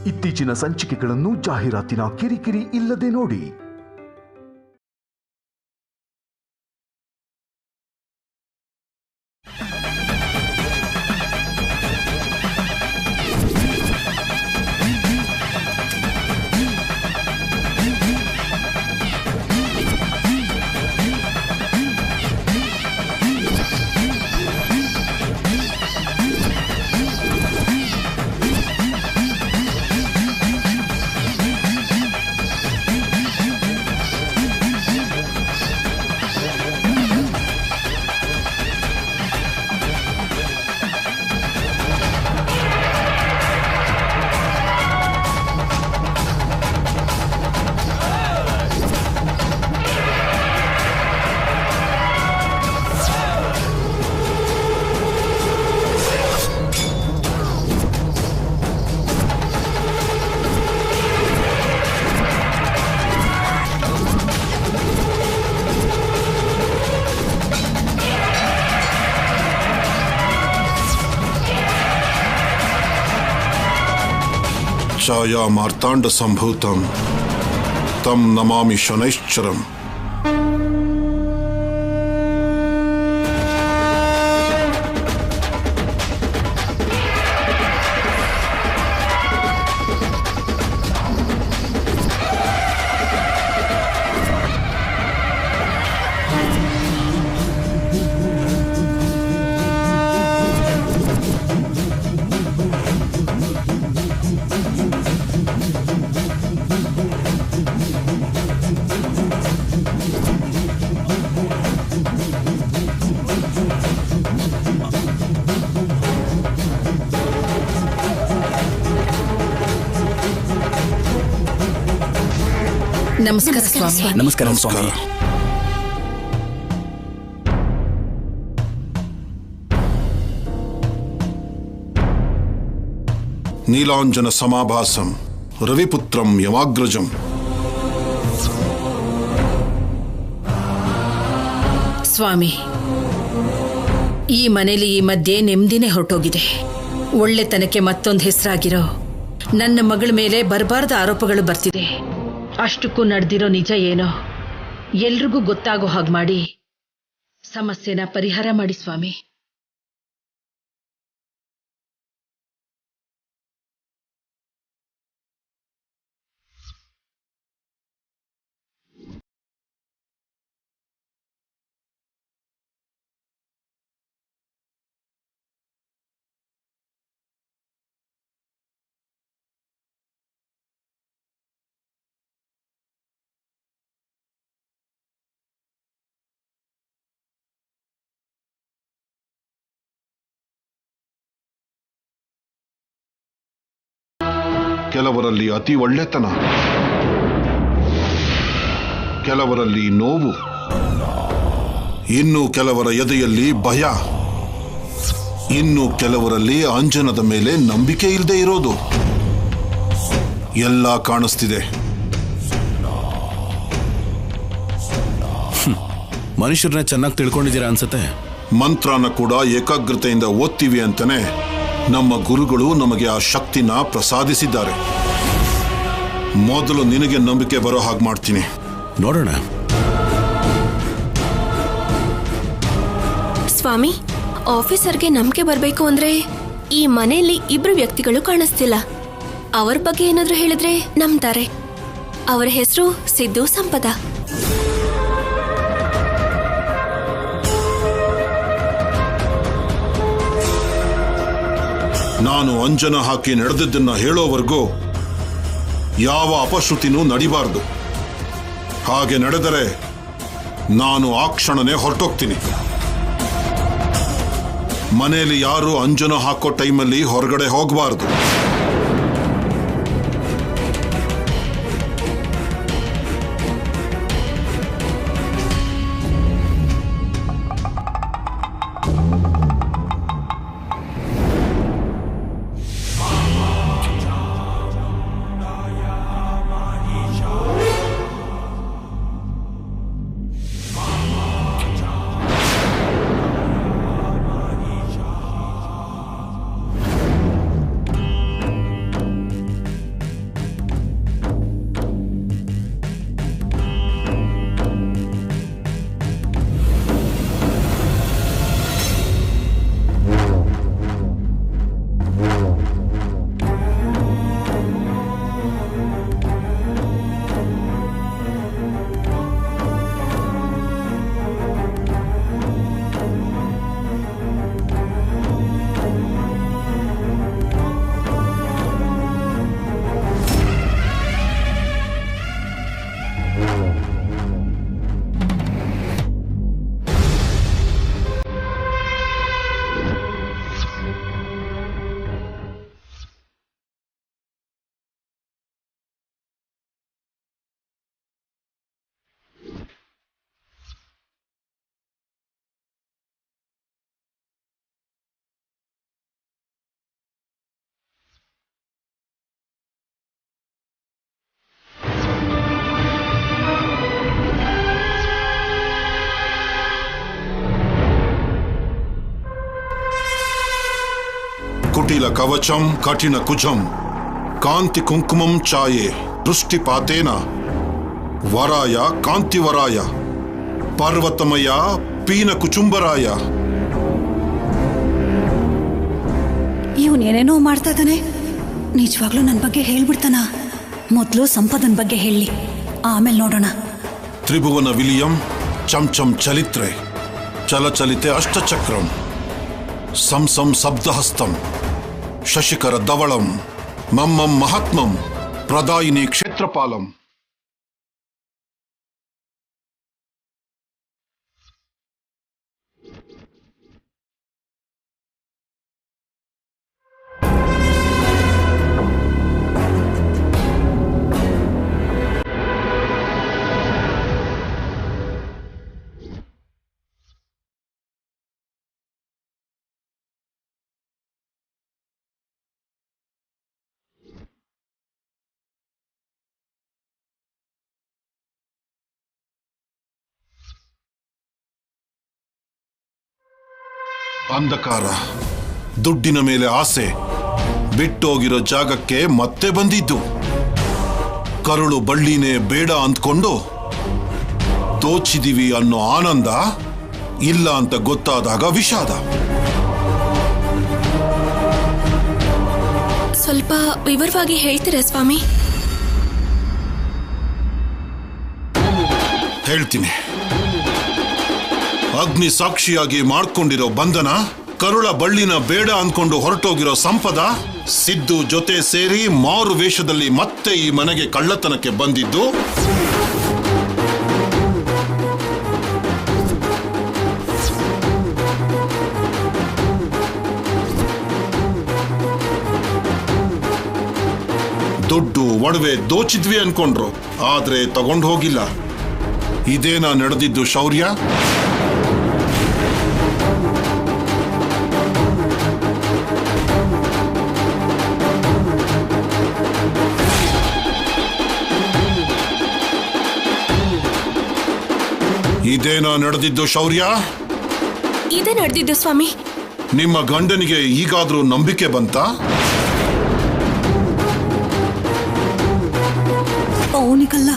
ಇತ್ತೀಚಿನ ಸಂಚಿಕೆಗಳನ್ನು ಜಾಹೀರಾತಿನ ಕಿರಿಕಿರಿ ಇಲ್ಲದೆ ನೋಡಿ. ಛಾಯಾ ಮಾರ್ತಾಂಡ ಸಂಭೂತಂ ತಂ ನಮಾಮಿ ಶನೈಶ್ಚರಂ. ನಮಸ್ಕಾರ ಸ್ವಾಮಿ. ನಮಸ್ಕಾರ ಸ್ವಾಮಿ. ನೀಲಾಂಜನ ಸಮಾಭಾಸಂ ರವಿಪುತ್ರಂ ಯಮಾಗ್ರಜಂ. ಸ್ವಾಮಿ, ಈ ಮನೇಲಿ ಈ ಮಧ್ಯೆ ನೆಮ್ಮದಿನೇ ಹೊರಟೋಗಿದೆ. ಒಳ್ಳೆತನಕ್ಕೆ ಮತ್ತೊಂದು ಹೆಸರಾಗಿರೋ ನನ್ನ ಮಗಳ ಮೇಲೆ ಬರಬಾರದ ಆರೋಪಗಳು ಬರ್ತಿದೆ. ಅಷ್ಟಕ್ಕೂ ನಡೆದಿರೋ ನಿಜ ಏನೋ ಎಲ್ರಿಗೂ ಗೊತ್ತಾಗೋ ಹಾಗೆ ಮಾಡಿ ಸಮಸ್ಯೆನ ಪರಿಹಾರ ಮಾಡಿ ಸ್ವಾಮಿ. ಕೆಲವರಲ್ಲಿ ಅತಿ ಒಳ್ಳೆತನ, ಕೆಲವರಲ್ಲಿ ನೋವು, ಇನ್ನು ಕೆಲವರ ಎದೆಯಲ್ಲಿ ಭಯ, ಇನ್ನು ಕೆಲವರಲ್ಲಿ ಅಂಜನದ ಮೇಲೆ ನಂಬಿಕೆ ಇಲ್ಲದೆ ಇರೋದು ಎಲ್ಲ ಕಾಣಿಸ್ತಿದೆ. ಮನುಷ್ಯರನ್ನ ಚೆನ್ನಾಗಿ ತಿಳ್ಕೊಂಡಿದ್ದೀರಾ ಅನ್ಸುತ್ತೆ. ಮಂತ್ರನ ಕೂಡ ಏಕಾಗ್ರತೆಯಿಂದ ಓದ್ತೀವಿ ಅಂತಾನೆ ನಮ್ಮ ಗುರುಗಳು ನಮಗೆ ಆ ಶಕ್ತಿನ ಪ್ರಸಾದಿಸಿದ್ದಾರೆ. ಮೊದಲು ನಿನಗೆ ನಂಬಿಕೆ ಬರೋ ಹಾಗೆ ಮಾಡ್ತೀನಿ, ನೋಡೋಣ. ಸ್ವಾಮಿ, ಆಫೀಸರ್ಗೆ ನಂಬಿಕೆ ಬರಬೇಕು ಅಂದ್ರೆ ಈ ಮನೆಯಲ್ಲಿ ಇಬ್ರು ವ್ಯಕ್ತಿಗಳು ಕಾಣಿಸ್ತಿಲ್ಲ. ಅವ್ರ ಬಗ್ಗೆ ಏನಾದ್ರೂ ಹೇಳಿದ್ರೆ ನಂಬ್ತಾರೆ. ಅವರ ಹೆಸರು ಸಿದ್ದು ಸಂಪದ. ನಾನು ಅಂಜನ ಹಾಕಿ ನಡೆದಿದ್ದನ್ನ ಹೇಳೋವರೆಗೂ ಯಾವ ಅಪಶ್ರುತಿನೂ ನಡಿಬಾರದು. ಹಾಗೆ ನಡೆದರೆ ನಾನು ಆ ಕ್ಷಣನೇ ಹೊರಟೋಗ್ತೀನಿ. ಮನೆಯಲ್ಲಿ ಯಾರು ಅಂಜನ ಹಾಕೋ ಟೈಮಲ್ಲಿ ಹೊರಗಡೆ ಹೋಗಬಾರದು. ಕುಟಿಲ ಕವಚಂ ಕಠಿಣ ಕುಜಂ ಕಾಂತಿ ಕುಂಕುಮಂ ಛಾಯೆ ದೃಷ್ಟಿಪಾತೇನ ವರಾಯ ಕಾಂತಿವರಾಯ ಪರ್ವತಮಯ ಪೀನ ಕುಚುಂಬರಾಯ. ಇವನೇನೇನೋ ಮಾಡ್ತಾ ಇದ್ದಾನೆ. ನಿಜವಾಗ್ಲೂ ನನ್ನ ಬಗ್ಗೆ ಹೇಳ್ಬಿಡ್ತಾನ? ಮೊದಲು ಸಂಪದನ್ ಬಗ್ಗೆ ಹೇಳಿ, ಆಮೇಲೆ ನೋಡೋಣ. ತ್ರಿಭುವನ ವಿಲಿಯಂ ಚಂಚಂ ಚಲಿತ್ರೆ ಚಲಚಲಿತೆ ಅಷ್ಟಚಕ್ರಂ ಸಂಸಂ ಶಬ್ದಹಸ್ತಂ ಶಶಿಕರ ಧವಳಂ ಮಮ್ಮಂ ಮಹಾತ್ಮಂ ಪ್ರದಾಯಿನಿ ಕ್ಷೇತ್ರಪಾಲಂ. ಅಂಧಕಾರ, ದುಡ್ಡಿನ ಮೇಲೆ ಆಸೆ, ಬಿಟ್ಟೋಗಿರೋ ಜಾಗಕ್ಕೆ ಮತ್ತೆ ಬಂದಿದ್ದು. ಕರುಳು ಬಳ್ಳಿನೇ ಬೇಡ ಅಂದ್ಕೊಂಡು ತೋಚಿದೀವಿ ಅನ್ನೋ ಆನಂದ, ಇಲ್ಲ ಅಂತ ಗೊತ್ತಾದಾಗ ವಿಷಾದ. ಸ್ವಲ್ಪ ವಿವರವಾಗಿ ಹೇಳ್ತೀರಾ ಸ್ವಾಮಿ? ಹೇಳ್ತೀನಿ. ಅಗ್ನಿ ಸಾಕ್ಷಿಯಾಗಿ ಮಾಡ್ಕೊಂಡಿರೋ ಬಂಧನ, ಕರುಳ ಬಳ್ಳಿನ ಬೇಡ ಅಂದ್ಕೊಂಡು ಹೊರಟೋಗಿರೋ ಸಂಪದ, ಸಿದ್ದು ಜೊತೆ ಸೇರಿ ಮಾರು ವೇಷದಲ್ಲಿ ಮತ್ತೆ ಈ ಮನೆಗೆ ಕಳ್ಳತನಕ್ಕೆ ಬಂದಿದ್ದು. ದುಡ್ಡು ಒಡವೆ ದೋಚಿದ್ವಿ ಅನ್ಕೊಂಡ್ರು, ಆದ್ರೆ ತಗೊಂಡು ಹೋಗಿಲ್ಲ. ಇದೇನಾ ನಡೆದಿದ್ದು ಶೌರ್ಯ? ಇದೇನಾ ನಡೆದಿದ್ದು ಶೌರ್ಯ? ಇದೇ ನಡೆದಿದ್ದು ಸ್ವಾಮಿ. ನಿಮ್ಮ ಗಂಡನಿಗೆ ಈಗಾದ್ರೂ ನಂಬಿಕೆ ಬಂತ? ಅವನಿಗಲ್ಲ,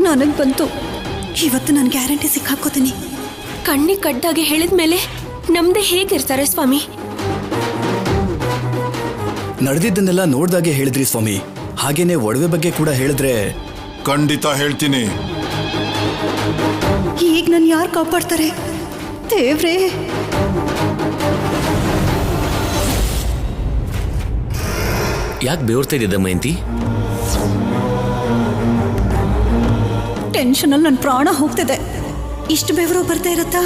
ನನಗ್ ಬಂತು. ಇವತ್ತು ನಾನು ಗ್ಯಾರಂಟಿ ಸಿಕ್ಕಾಕೋತೀನಿ. ಕಣ್ಣಿ ಕಡ್ಡಾಗಿ ಹೇಳಿದ್ಮೇಲೆ ನಮ್ದೇ ಹೇಗಿರ್ತಾರೆ ಸ್ವಾಮಿ? ನಡೆದಿದ್ದನ್ನೆಲ್ಲ ನೋಡ್ದಾಗೆ ಹೇಳಿದ್ರಿ ಸ್ವಾಮಿ. ಹಾಗೇನೆ ಒಡವೆ ಬಗ್ಗೆ ಕೂಡ ಹೇಳಿದ್ರೆ. ಖಂಡಿತ ಹೇಳ್ತೀನಿ. ಈಗ ನಾನು ಯಾರು ಕಾಪಾಡ್ತಾರೆ ದೇವ್ರೇ? ಯಾಕೆ ಬೇವ್ರ್ತಾ ಇದ್ದ ಮಯಂತಿ? ಟೆನ್ಷನಲ್ಲಿ ನನ್ನ ಪ್ರಾಣ ಹೋಗ್ತಿದೆ. ಇಷ್ಟು ಬೆವರು ಬರ್ತಾ ಇರತ್ತಾ?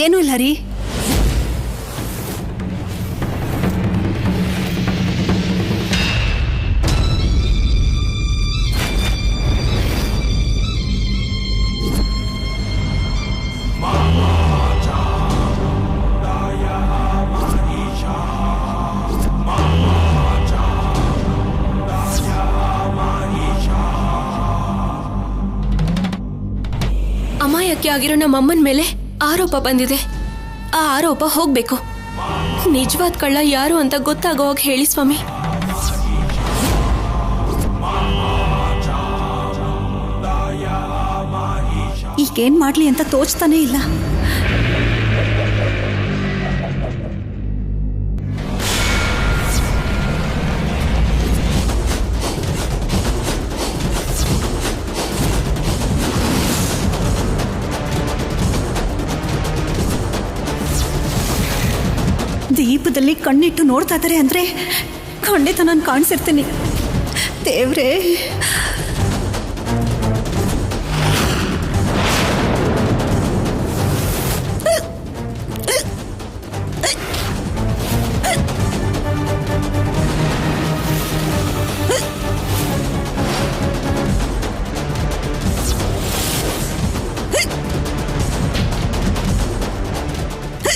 ಏನೂ ಇಲ್ಲ ರೀ. ಅಮಾಯಕ್ಕೆ ಆಗಿರೋ ನಮ್ಮಮ್ಮನ ಮೇಲೆ ಆರೋಪ ಬಂದಿದೆ. ಆ ಆರೋಪ ಹೋಗ್ಬೇಕು. ನಿಜವಾದ ಕಳ್ಳ ಯಾರು ಅಂತ ಗೊತ್ತಾಗೋವಾಗ ಹೇಳಿ ಸ್ವಾಮಿ. ಈಗೇನ್ ಮಾಡ್ಲಿ ಅಂತ ತೋಚ್ತಾನೆ ಇಲ್ಲ. ದೀಪದಲ್ಲಿ ಕಣ್ಣಿಟ್ಟು ನೋಡ್ತಾ ಇದ್ದಾರೆ ಅಂದ್ರೆ ಖಂಡಿತ ನಾನು ಕಾಣಿಸಿರ್ತೀನಿ. ದೇವ್ರೇ,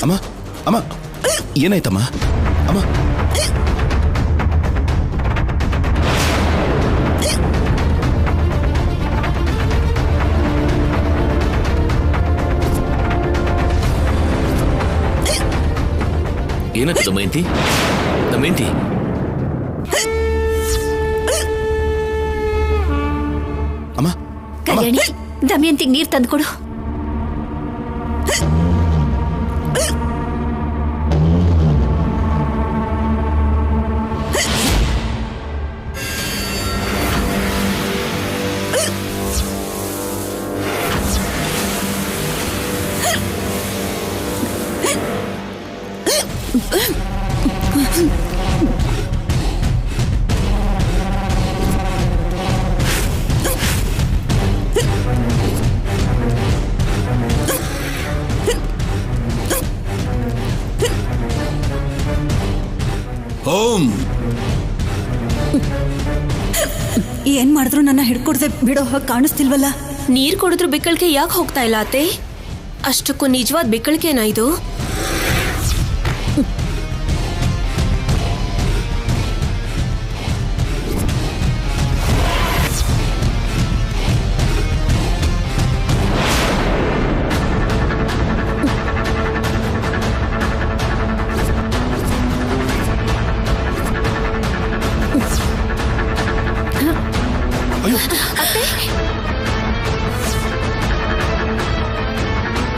ಅಮ್ಮ ಅಮ್ಮ ಏನಾಯ್ತಮ್ಮ? ಅಮ್ಮ ಏನಾಗ್ತದ ಮಯಂತಿ? ದಮಯಂತಿ, ಅಮ್ಮ ಕಲ್ಯಾಣಿ, ದಮಯಂತಿಗೆ ನೀರು ತಂದ್ಕೊಡು. ಓಂ. ಏನ್ ಮಾಡಿದ್ರು ನನ್ನ ಹಿಡ್ಕೊಡ್ದೆ ಬಿಡೋ ಹಾಗೆ ಕಾಣಿಸ್ತಿಲ್ವಲ್ಲ. ನೀರ್ ಕೊಡಿದ್ರು ಬಿಕ್ಕಳಿಗೆ ಯಾಕೆ ಹೋಗ್ತಾ ಇಲ್ಲ ಅತ್ತೆ? ಅಷ್ಟಕ್ಕೂ ನಿಜವಾದ ಬಿಕ್ಕಳಿಗೆನಾ ಇದು?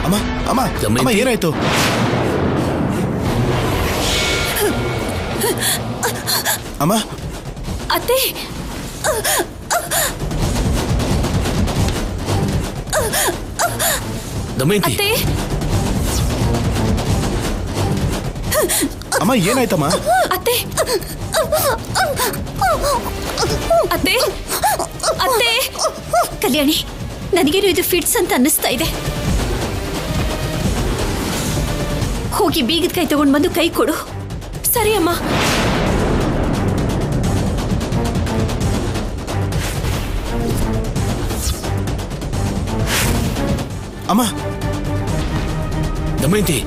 ಅಮ್ಮ ಅಮ್ಮ ಅಮ್ಮ ಏನಾಯ್ತು? ಅಮ್ಮ ಅತ್ತೆ, ದಮಯಂತಿ, ಅತ್ತೆ, ಅಮ್ಮ ಏನಾಯ್ತಮ್ಮ? ಅತ್ತೆ, ಅತ್ತೆ, ಅತ್ತೆ. ಕಲ್ಯಾಣಿ, ನನಗೇನು ಇದು ಫಿಟ್ಸ್ ಅಂತ ಅನ್ನಿಸ್ತಾ ಇದೆ. ಹೋಗಿ ಬೀಗದ ಕೈ ತಗೊಂಡು ಬಂದು ಕೈ ಕೊಡು. ಸರಿ ಅಮ್ಮ. ಅಮ್ಮ ದಮಯಂತಿ,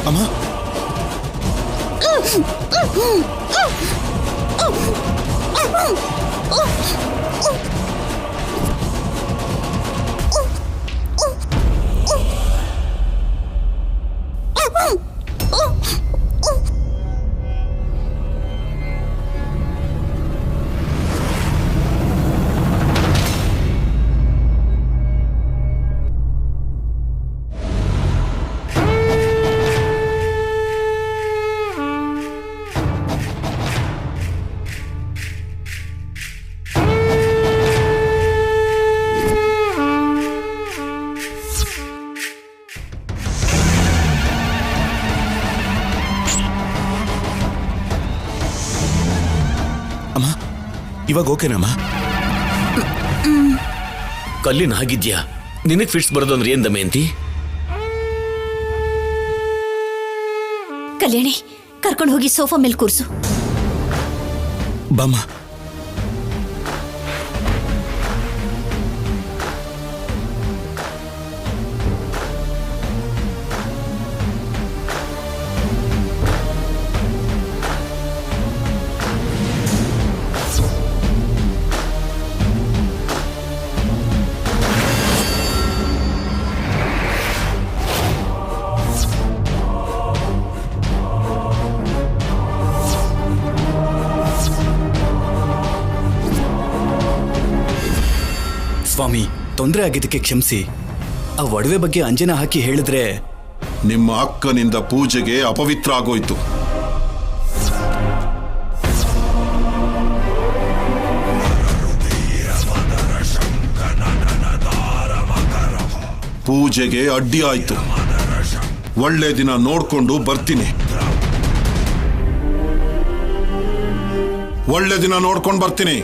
ಅಮ್ಮ ಇವಾಗ ಓಕೆನಮ್ಮ? ಕಲ್ಲಿನ ಹಾಗಿದ್ಯಾ? ನಿನಗೆ ಫಿಟ್ಸ್ ಬರೋದು ಅಂದ್ರೆ ಏನ್ ದಮಯಂತಿ? ಕಲ್ಯಾಣಿ, ಕರ್ಕೊಂಡು ಹೋಗಿ ಸೋಫಾ ಮೇಲೆ ಕೂರ್ಸು. ಬಾಮ್ಮ. ಸ್ವಾಮಿ, ತೊಂದರೆ ಆಗಿದ್ದಕ್ಕೆ ಕ್ಷಮಿಸಿ. ಆ ಒಡವೆ ಬಗ್ಗೆ ಅಂಜನ ಹಾಕಿ ಹೇಳಿದ್ರೆ ನಿಮ್ಮ ಅಕ್ಕನಿಂದ ಪೂಜೆಗೆ ಅಪವಿತ್ರ ಆಗೋಯ್ತು. ಪೂಜೆಗೆ ಅಡ್ಡಿ ಆಯ್ತು. ಒಳ್ಳೆ ದಿನ ನೋಡ್ಕೊಂಡು ಬರ್ತೀನಿ. ಒಳ್ಳೆ ದಿನ ನೋಡ್ಕೊಂಡು ಬರ್ತೀನಿ.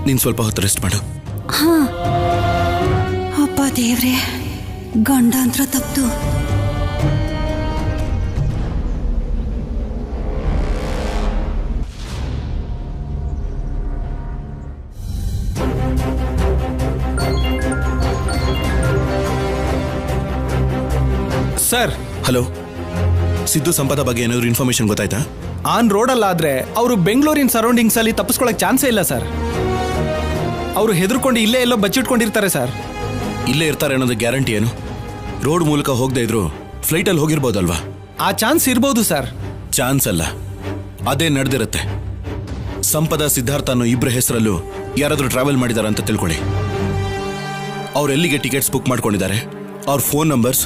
ನೀನು ಸ್ವಲ್ಪ ಹೊತ್ತು ರೆಸ್ಟ್ ಮಾಡು. ಹಾ ಅಪ್ಪ ದೇವ್ರೆ, ಗಂಡಾಂತರ ತಪ್ತು. ಸರ್. ಹಲೋ, ಸಿದ್ದು ಸಂಪದ ಬಗ್ಗೆ ಏನಾದರೂ ಇನ್ಫಾರ್ಮೇಶನ್ ಗೊತ್ತಾಯ್ತಾ? ಆನ್ ರೋಡಲ್ಲಾದ್ರೆ ಅವರು ಬೆಂಗಳೂರಿನ ಸರೌಂಡಿಂಗ್ಸ್ ಅಲ್ಲಿ ತಪ್ಪಿಸ್ಕೊಳಕ್ ಚಾನ್ಸೇ ಇಲ್ಲ ಸರ್. ಅವರು ಹೆದರ್ಕೊಂಡು ಇಲ್ಲೇ ಎಲ್ಲೋ ಬಚ್ಚಿಟ್ಕೊಂಡಿರ್ತಾರೆ ಸರ್. ಇಲ್ಲೇ ಇರ್ತಾರೆ ಅನ್ನೋದು ಗ್ಯಾರಂಟಿ ಏನು? ರೋಡ್ ಮೂಲಕ ಹೋಗದೆ ಇದ್ರು ಫ್ಲೈಟಲ್ಲಿ ಹೋಗಿರ್ಬೋದಲ್ವಾ? ಆ ಚಾನ್ಸ್ ಇರ್ಬೋದು ಸರ್. ಚಾನ್ಸ್ ಅಲ್ಲ, ಅದೇ ನಡೆದಿರುತ್ತೆ. ಸಂಪದ, ಸಿದ್ಧಾರ್ಥ ಅನ್ನೋ ಇಬ್ಬರ ಹೆಸರಲ್ಲೂ ಯಾರಾದರೂ ಟ್ರಾವೆಲ್ ಮಾಡಿದಾರ ಅಂತ ತಿಳ್ಕೊಳ್ಳಿ. ಅವ್ರು ಎಲ್ಲಿಗೆ ಟಿಕೆಟ್ಸ್ ಬುಕ್ ಮಾಡ್ಕೊಂಡಿದ್ದಾರೆ, ಅವ್ರ ಫೋನ್ ನಂಬರ್ಸ್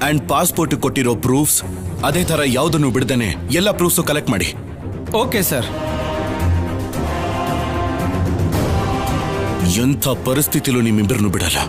ಅಂಡ್ ಪಾಸ್ಪೋರ್ಟ್ ಕೊಟ್ಟಿರೋ ಪ್ರೂಫ್ಸ್, ಅದೇ ತರ ಯಾವುದನ್ನು ಬಿಡದೇನೆ ಎಲ್ಲ ಪ್ರೂಫ್ಸು ಕಲೆಕ್ಟ್ ಮಾಡಿ. Okay sir. ಎಂಥ ಪರಿಸ್ಥಿತಿಲೂ ನಿಮ್ಮಿಬ್ಬರನ್ನು ಬಿಡಲ್ಲ.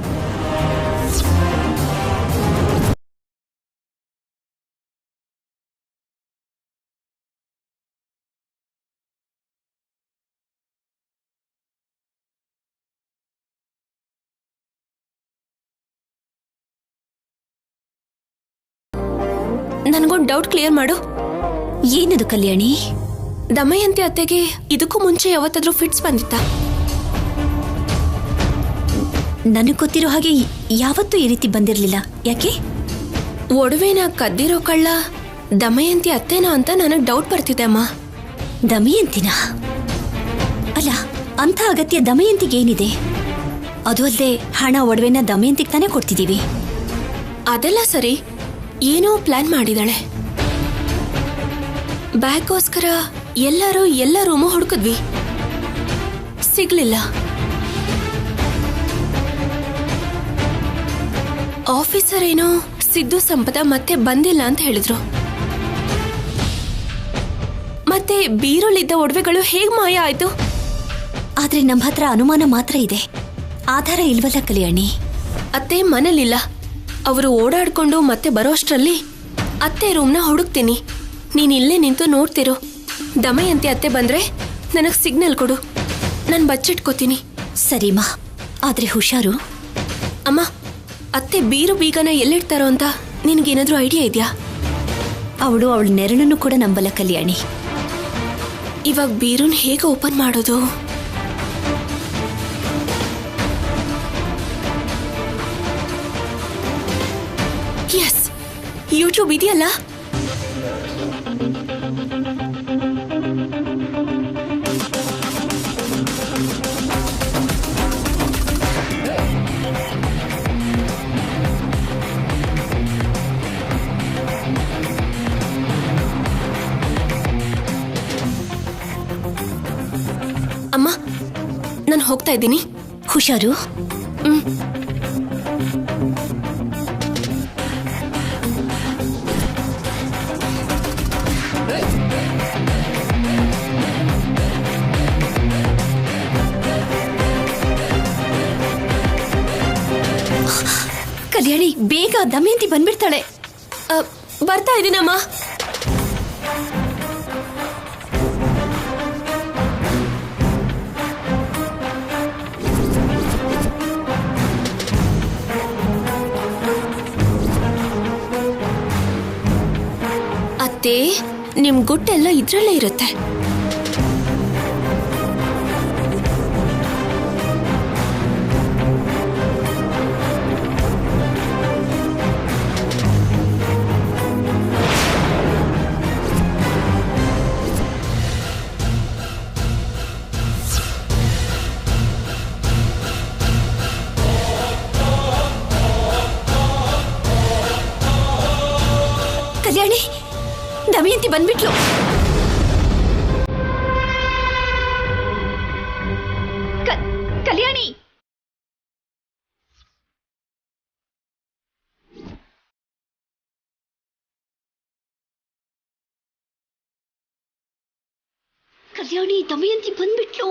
ನನ್ಗೊಂದು ಡೌಟ್ ಕ್ಲಿಯರ್ ಮಾಡು. ಏನದು ಕಲ್ಯಾಣಿ? ದಮಯಂತಿ ಅತ್ತೆಗೆ ಇದಕ್ಕೂ ಮುಂಚೆ ಯಾವತ್ತಾದ್ರೂ ಫಿಟ್ಸ್ ಬಂದಿತ್ತಾ? ನನಗೆ ಗೊತ್ತಿರೋ ಹಾಗೆ ಯಾವತ್ತೂ ಈ ರೀತಿ ಬಂದಿರಲಿಲ್ಲ. ಯಾಕೆ? ಒಡವೆನ ಕದ್ದಿರೋ ಕಳ್ಳ ದಮಯಂತಿ ಅತ್ತೇನೋ ಅಂತ ನನಗೆ ಡೌಟ್ ಬರ್ತಿದೆ ಅಮ್ಮ. ದಮಯಂತಿನ? ಅಲ್ಲ, ಅಂಥ ಅಗತ್ಯ ದಮಯಂತಿಗೇನಿದೆ? ಅದು ಅಲ್ಲದೆ ಹಣ ಒಡವೆನ ದಮಯಂತಿಗೆ ತಾನೇ ಕೊಡ್ತಿದ್ದೀವಿ. ಅದೆಲ್ಲ ಸರಿ, ಏನೋ ಪ್ಲಾನ್ ಮಾಡಿದಾಳೆ. ಬ್ಯಾಗ್ಗೋಸ್ಕರ ಎಲ್ಲರೂ ಎಲ್ಲ ರೂಮು ಹುಡುಕಿದ್ವಿ, ಸಿಗ್ಲಿಲ್ಲ. ಆಫೀಸರ್ ಏನೋ ಸಿದ್ದು ಸಂಪದ ಮತ್ತೆ ಬಂದಿಲ್ಲ ಅಂತ ಹೇಳಿದ್ರು. ಮತ್ತೆ ಬೀರಲ್ಲಿದ್ದ ಒಡವೆಗಳು ಹೇಗ್ ಮಾಯ ಆಯ್ತು? ಆದ್ರೆ ನಮ್ಮ ಹತ್ರ ಅನುಮಾನ ಮಾತ್ರ ಇದೆ, ಆಧಾರ ಇಲ್ವಲ್ಲ ಕಲ್ಯಾಣಿ. ಅತ್ತೆ ಮನೇಲಿಲ್ಲ. ಅವರು ಓಡಾಡ್ಕೊಂಡು ಮತ್ತೆ ಬರೋಷ್ಟರಲ್ಲಿ ಅತ್ತೆ ರೂಮ್ನ ಹುಡುಕ್ತೀನಿ. ನೀನ್ ಇಲ್ಲೇ ನಿಂತು ನೋಡ್ತಿರೋ. ದಮಯಂತಿ ಅತ್ತೆ ಬಂದ್ರೆ ನನಗ್ ಸಿಗ್ನಲ್ ಕೊಡು, ನಾನು ಬಚ್ಚಿಟ್ಕೋತೀನಿ. ಸರಿಮಾ, ಆದ್ರೆ ಹುಷಾರು. ಅಮ್ಮ, ಅತ್ತೆ ಬೀರು ಬೀಗನ ಎಲ್ಲಿಡ್ತಾರೋ ಅಂತ ನಿನ್ಗೇನಾದ್ರೂ ಐಡಿಯಾ ಇದೆಯಾ? ಅವಳು ಅವಳ ನೆರಳನ್ನು ಕೂಡ ನಂಬಲ್ಲ ಕಲ್ಯಾಣಿ. ಇವಾಗ ಬೀರುನ್ ಹೇಗೆ ಓಪನ್ ಮಾಡೋದು? ಎಸ್, ಯೂಟ್ಯೂಬ್ ಇದೆಯಲ್ಲ. ಅಮ್ಮ, ನಾನು ಹೋಗ್ತಾ ಇದ್ದೀನಿ. ಹುಷಾರು. ಕಲ್ಯಾಣಿ, ಬೇಗ, ದಮಯಂತಿ ಬಂದ್ಬಿಡ್ತಾಳೆ. ಬರ್ತಾ ಇದ್ದೀನಮ್ಮ. ಅತ್ತೆ, ನಿಮ್ ಗುಟ್ಟೆಲ್ಲ ಇದ್ರಲ್ಲೇ ಇರುತ್ತೆ. ಕಲ್ಯಾಣಿ, ದಮಯಂತಿ ಬಂದ್ಬಿಟ್ಲು. ಕಲ್ಯಾಣಿ, ಕಲ್ಯಾಣಿ, ದಮಯಂತಿ ಬಂದ್ಬಿಟ್ಲು.